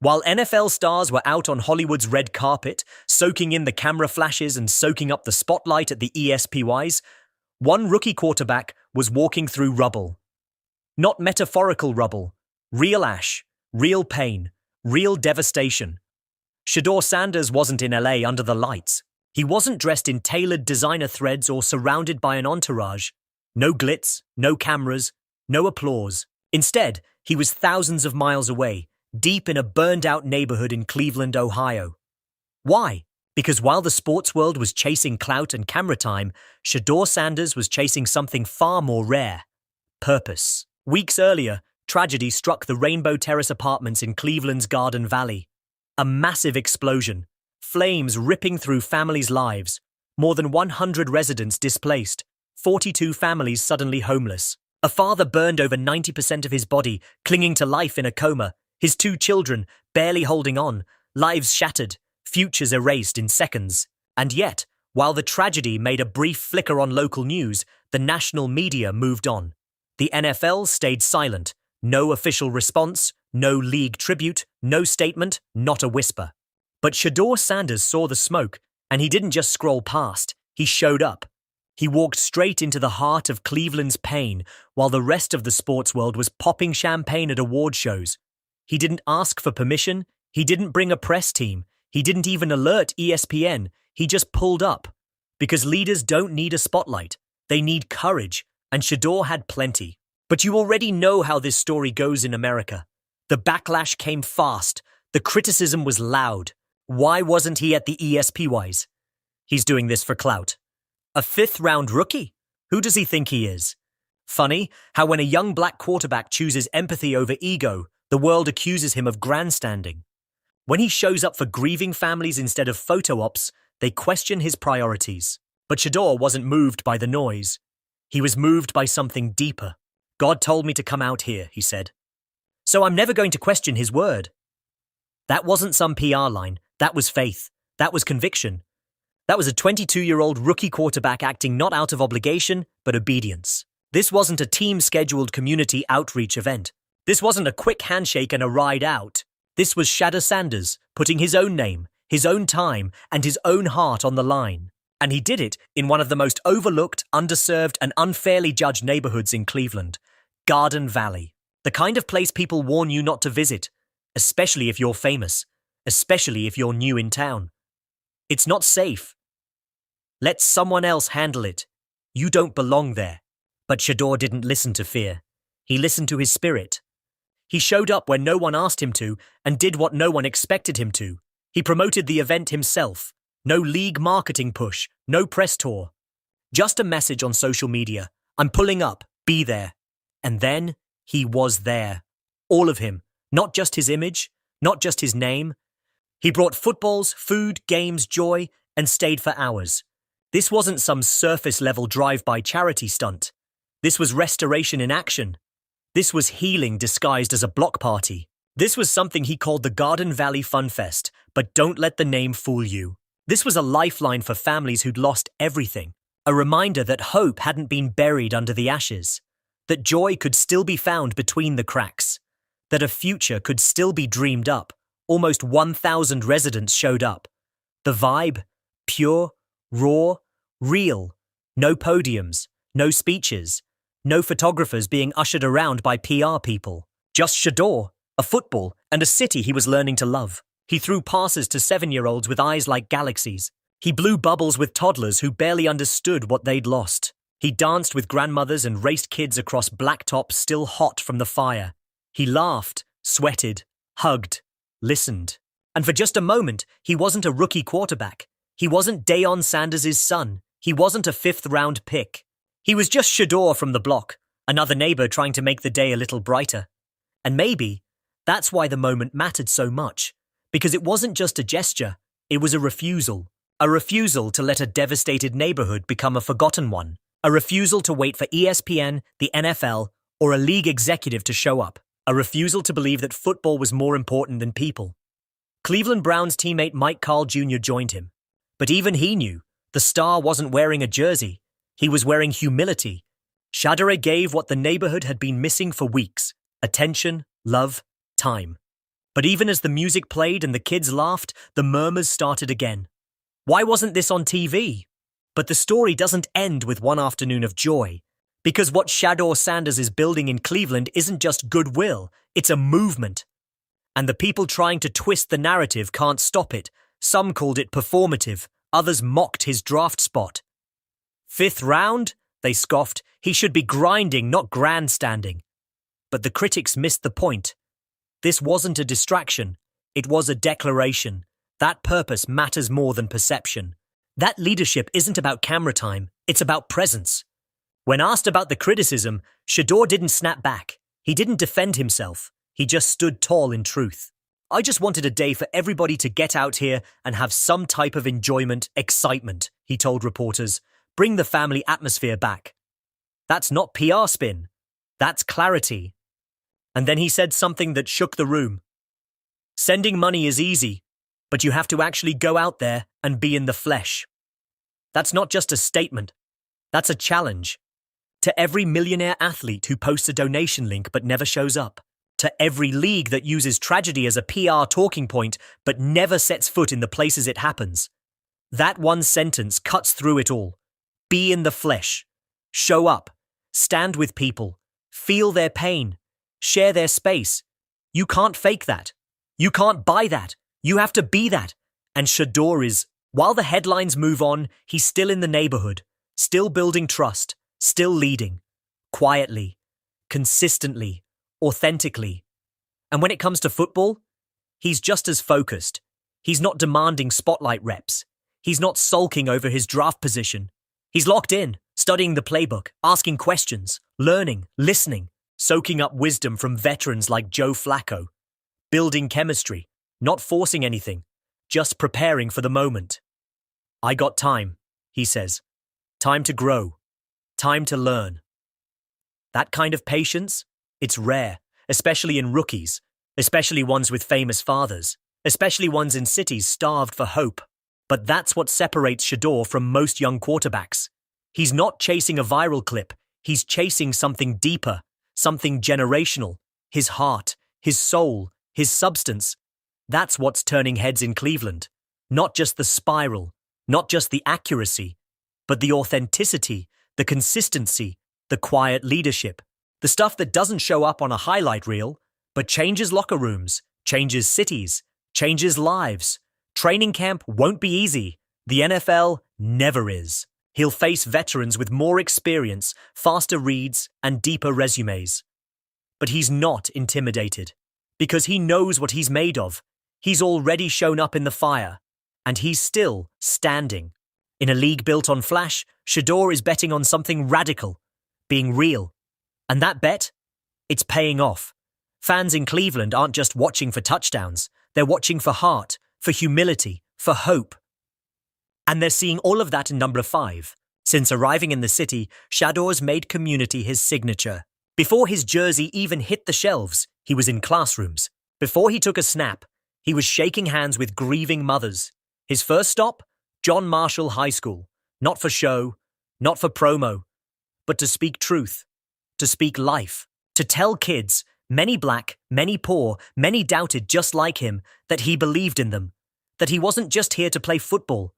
While NFL stars were out on Hollywood's red carpet, soaking in the camera flashes and soaking up the spotlight at the ESPYs, one rookie quarterback was walking through rubble. Not metaphorical rubble, real ash, real pain, real devastation. Shadore Sanders wasn't in LA under the lights. He wasn't dressed in tailored designer threads or surrounded by an entourage. No glitz, no cameras, no applause. Instead, he was thousands of miles away, deep in a burned-out neighborhood in Cleveland, Ohio. Why? Because while the sports world was chasing clout and camera time, Shadore Sanders was chasing something far more rare: purpose. Weeks earlier, tragedy struck the Rainbow Terrace apartments in Cleveland's Garden Valley. A massive explosion, flames ripping through families' lives, more than 100 residents displaced, 42 families suddenly homeless. A father burned over 90% of his body, clinging to life in a coma, his 2 children barely holding on, lives shattered, futures erased in seconds. And yet, while the tragedy made a brief flicker on local news, the national media moved on. The NFL stayed silent. No official response, no league tribute, no statement, not a whisper. But Shadore Sanders saw the smoke, and he didn't just scroll past, he showed up. He walked straight into the heart of Cleveland's pain, while the rest of the sports world was popping champagne at award shows. He didn't ask for permission, he didn't bring a press team, he didn't even alert ESPN, he just pulled up. Because leaders don't need a spotlight, they need courage, and Shadore had plenty. But you already know how this story goes in America. The backlash came fast, the criticism was loud. Why wasn't he at the ESPYs? He's doing this for clout. A 5th-round rookie? Who does he think he is? Funny how when a young black quarterback chooses empathy over ego, the world accuses him of grandstanding. When he shows up for grieving families instead of photo ops, they question his priorities. But Shadore wasn't moved by the noise. He was moved by something deeper. God told me to come out here, he said. So I'm never going to question his word. That wasn't some PR line. That was faith. That was conviction. That was a 22-year-old rookie quarterback acting not out of obligation, but obedience. This wasn't a team-scheduled community outreach event. This wasn't a quick handshake and a ride out. This was Shadore Sanders putting his own name, his own time, and his own heart on the line. And he did it in one of the most overlooked, underserved, and unfairly judged neighborhoods in Cleveland, Garden Valley. The kind of place people warn you not to visit, especially if you're famous, especially if you're new in town. It's not safe. Let someone else handle it. You don't belong there. But Shadore didn't listen to fear. He listened to his spirit. He showed up when no one asked him to and did what no one expected him to. He promoted the event himself. No league marketing push, no press tour. Just a message on social media. I'm pulling up, be there. And then he was there. All of him, not just his image, not just his name. He brought footballs, food, games, joy, and stayed for hours. This wasn't some surface-level drive-by charity stunt. This was restoration in action. This was healing disguised as a block party. This was something he called the Garden Valley Funfest, but don't let the name fool you. This was a lifeline for families who'd lost everything, a reminder that hope hadn't been buried under the ashes, that joy could still be found between the cracks, that a future could still be dreamed up. Almost 1,000 residents showed up. The vibe, pure, raw, real. No podiums, no speeches, no photographers being ushered around by PR people. Just Shadore, a football, and a city he was learning to love. He threw passes to 7-year-olds with eyes like galaxies. He blew bubbles with toddlers who barely understood what they'd lost. He danced with grandmothers and raced kids across blacktops still hot from the fire. He laughed, sweated, hugged, listened. And for just a moment, he wasn't a rookie quarterback. He wasn't Deion Sanders' son. He wasn't a 5th-round pick. He was just Shadore from the block, another neighbor trying to make the day a little brighter. And maybe that's why the moment mattered so much. Because it wasn't just a gesture, it was a refusal. A refusal to let a devastated neighborhood become a forgotten one. A refusal to wait for ESPN, the NFL, or a league executive to show up. A refusal to believe that football was more important than people. Cleveland Browns teammate Mike Carl Jr. joined him. But even he knew the star wasn't wearing a jersey. He was wearing humility. Shadore gave what the neighborhood had been missing for weeks: attention, love, time. But even as the music played and the kids laughed, the murmurs started again. Why wasn't this on TV? But the story doesn't end with one afternoon of joy. Because what Shadore Sanders is building in Cleveland isn't just goodwill, it's a movement. And the people trying to twist the narrative can't stop it. Some called it performative, others mocked his draft spot. 5th round? They scoffed. He should be grinding, not grandstanding. But the critics missed the point. This wasn't a distraction. It was a declaration. That purpose matters more than perception. That leadership isn't about camera time, it's about presence. When asked about the criticism, Shedeur didn't snap back. He didn't defend himself. He just stood tall in truth. I just wanted a day for everybody to get out here and have some type of enjoyment, excitement, he told reporters. Bring the family atmosphere back. That's not PR spin. That's clarity. And then he said something that shook the room. Sending money is easy, but you have to actually go out there and be in the flesh. That's not just a statement. That's a challenge. To every millionaire athlete who posts a donation link but never shows up. To every league that uses tragedy as a PR talking point but never sets foot in the places it happens. That one sentence cuts through it all. Be in the flesh. Show up. Stand with people. Feel their pain. Share their space. You can't fake that. You can't buy that. You have to be that. And Shadore is, while the headlines move on, he's still in the neighborhood, still building trust, still leading. Quietly. Consistently. Authentically. And when it comes to football, he's just as focused. He's not demanding spotlight reps. He's not sulking over his draft position. He's locked in, studying the playbook, asking questions, learning, listening, soaking up wisdom from veterans like Joe Flacco, building chemistry, not forcing anything, just preparing for the moment. I got time, he says. Time to grow. Time to learn. That kind of patience, it's rare, especially in rookies, especially ones with famous fathers, especially ones in cities starved for hope. But that's what separates Shadore from most young quarterbacks. He's not chasing a viral clip. He's chasing something deeper, something generational. His heart, his soul, his substance. That's what's turning heads in Cleveland. Not just the spiral, not just the accuracy, but the authenticity, the consistency, the quiet leadership. The stuff that doesn't show up on a highlight reel, but changes locker rooms, changes cities, changes lives. Training camp won't be easy. The NFL never is. He'll face veterans with more experience, faster reads, and deeper resumes. But he's not intimidated, because he knows what he's made of. He's already shown up in the fire, and he's still standing. In a league built on flash, Shadore is betting on something radical, being real. And that bet? It's paying off. Fans in Cleveland aren't just watching for touchdowns. They're watching for heart, for humility, for hope. And they're seeing all of that in number 5. Since arriving in the city, Shadore's made community his signature. Before his jersey even hit the shelves, he was in classrooms. Before he took a snap, he was shaking hands with grieving mothers. His first stop? John Marshall High School. Not for show, not for promo, but to speak truth, to speak life, to tell kids, many black, many poor, many doubted just like him, that he believed in them, that he wasn't just here to play football.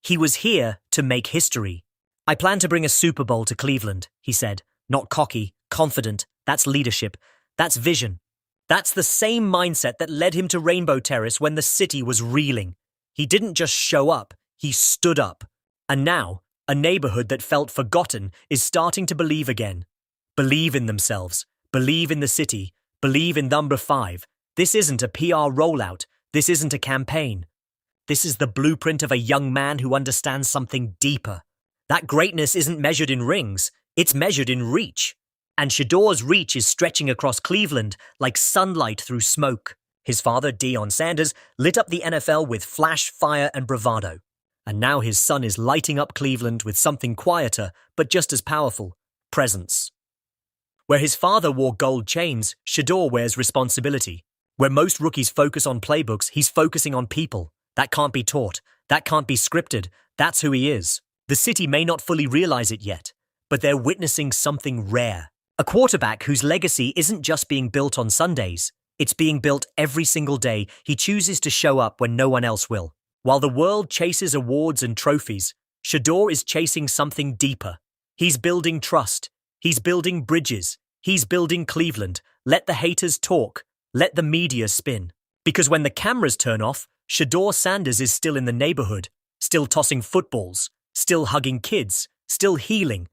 He was here to make history. I plan to bring a Super Bowl to Cleveland, he said. Not cocky, confident. That's leadership. That's vision. That's the same mindset that led him to Rainbow Terrace when the city was reeling. He didn't just show up, he stood up. And now, a neighborhood that felt forgotten is starting to believe again. Believe in themselves. Believe in the city. Believe in number 5. This isn't a PR rollout. This isn't a campaign. This is the blueprint of a young man who understands something deeper. That greatness isn't measured in rings, it's measured in reach. And Shadore's reach is stretching across Cleveland like sunlight through smoke. His father, Deion Sanders, lit up the NFL with flash, fire, and bravado. And now his son is lighting up Cleveland with something quieter, but just as powerful: presence. Where his father wore gold chains, Shadore wears responsibility. Where most rookies focus on playbooks, he's focusing on people. That can't be taught. That can't be scripted. That's who he is. The city may not fully realize it yet, but they're witnessing something rare. A quarterback whose legacy isn't just being built on Sundays. It's being built every single day. He chooses to show up when no one else will. While the world chases awards and trophies, Shadore is chasing something deeper. He's building trust. He's building bridges. He's building Cleveland. Let the haters talk. Let the media spin. Because when the cameras turn off, Shadore Sanders is still in the neighborhood, still tossing footballs, still hugging kids, still healing,